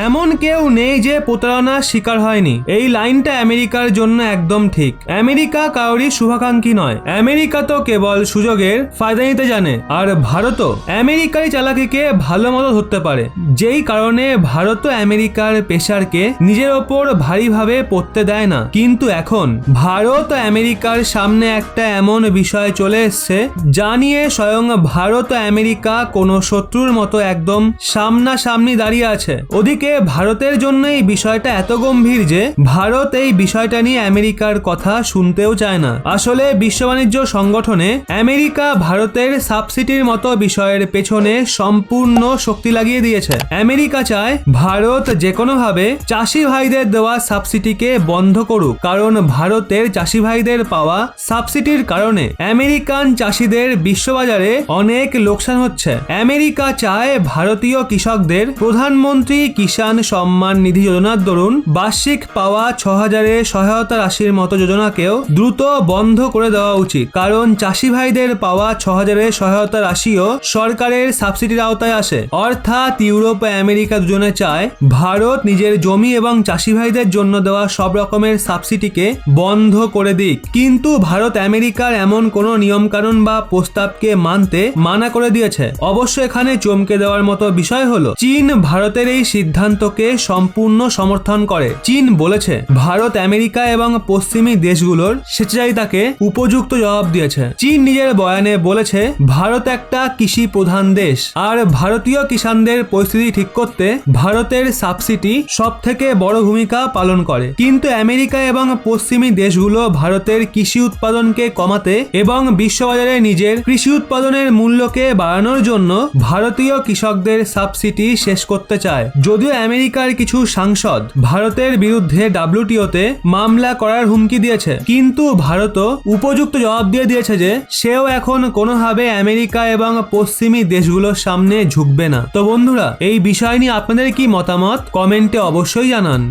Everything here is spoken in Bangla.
এমন কেউ নেই যে প্রতারণার শিকার হয়নি। এই লাইনটা আমেরিকার জন্য একদম ঠিক। আমেরিকা কারোরই শুভাকাঙ্ক্ষী নয়। আমেরিকা তো কেবল সুযোগের ফায়দা নিতে জানে। আর ভারতও আমেরিকারই চালাকিকে ভালো মতো ধরতে পারে। যেই কারণে ভারতও আমেরিকার প্রেসারকে নিজের ওপর ভারীভাবে পড়তে দেয় না। কিন্তু এখন ভারত আমেরিকার সামনে একটা এমন বিষয় চলে এসছে যা নিয়ে স্বয়ং ভারত ও আমেরিকা কোনো শত্রুর মতো একদম সামনাসামনি দাঁড়িয়ে আছে। ওদিকে ভারতের জন্য এই বিষয়টা এত গম্ভীর যে ভারত এই বিষয়টা নিয়ে আমেরিকার কথা শুনতেও চায় না। আসলে বিশ্ব বাণিজ্য সংগঠনে আমেরিকা ভারতের সাবসিডির মতো বিষয়ের পেছনে সম্পূর্ণ শক্তি লাগিয়ে দিয়েছে। আমেরিকা চায় ভারত যে কোনোভাবে চাষি ভাইদের দেওয়া সাবসিডিকে বন্ধ করুক, কারণ ভারতের চাষি ভাইদের পাওয়া সাবসিডির কারণে আমেরিকান চাষিদের বিশ্ববাজারে অনেক লোকসান হচ্ছে। আমেরিকা চায় ভারতীয় কৃষকদের প্রধানমন্ত্রী কিষাণ সম্মান নিধি যোজনার দরুন বার্ষিক পাওয়া 6000-এর সহায়তা রাশির মতো যোজনাকেও দ্রুত বন্ধ করে দেওয়া উচিত, কারণ চাষি ভাইদের পাওয়া 6000-এর সহায়তা রাশিও সরকারের সাবসিডির আওতায় আসে। অর্থাৎ ইউরোপ ও আমেরিকা দুজনে চায় ভারত নিজের জমি এবং চাষি ভাইদের জন্য দেওয়া সব রকমের সাবসিডিকে বন্ধ করে দিক। কিন্তু ভারত আমেরিকার এমন কোনো নিয়ম কানুন বা প্রস্তাবকে মানতে মানা করে দিয়েছে। অবশ্য এখানে চমকে দেওয়ার মতো বিষয় হলো চীন ভারতের এই সিদ্ধান্তকে সম্পূর্ণ সমর্থন করে। চীন বলেছে ভারত আমেরিকা এবং পশ্চিমী দেশগুলোর স্বেচ্ছাচারিতাকে উপযুক্ত জবাব দিয়েছে। চীন নিজের বয়ানে বলেছে ভারত একটা কৃষি প্রধান দেশ আর ভারতীয় কিষানদের পরিস্থিতি ঠিক করতে ভারতের সাবসিডি সব থেকে বড় ভূমিকা পালন করে। কিন্তু আমেরিকা এবং পশ্চিমী দেশগুলো ভারতের কৃষি উৎপাদনকে কমাতে এবং বিশ্ববাজারে নিজের কৃষি উৎপাদনের মূল্যকে বাড়ানোর জন্য ভারতীয় কৃষকদের সাবসিডি শেষ করতে চায়। যদিও আমেরিকার কিছু সাংসদ ভারতের বিরুদ্ধে WTO-তে মামলা করার হুমকি দিয়েছে, কিন্তু ভারতও উপযুক্ত জবাব দিয়ে দিয়েছে যে সেও এখন কোনোভাবে আমেরিকা এবং পশ্চিমী দেশগুলোর সামনে ঝুঁকবে না। তো বন্ধুরা, এই বিষয় নিয়ে আপনাদের কি মতামত কমেন্টে অবশ্যই জানান।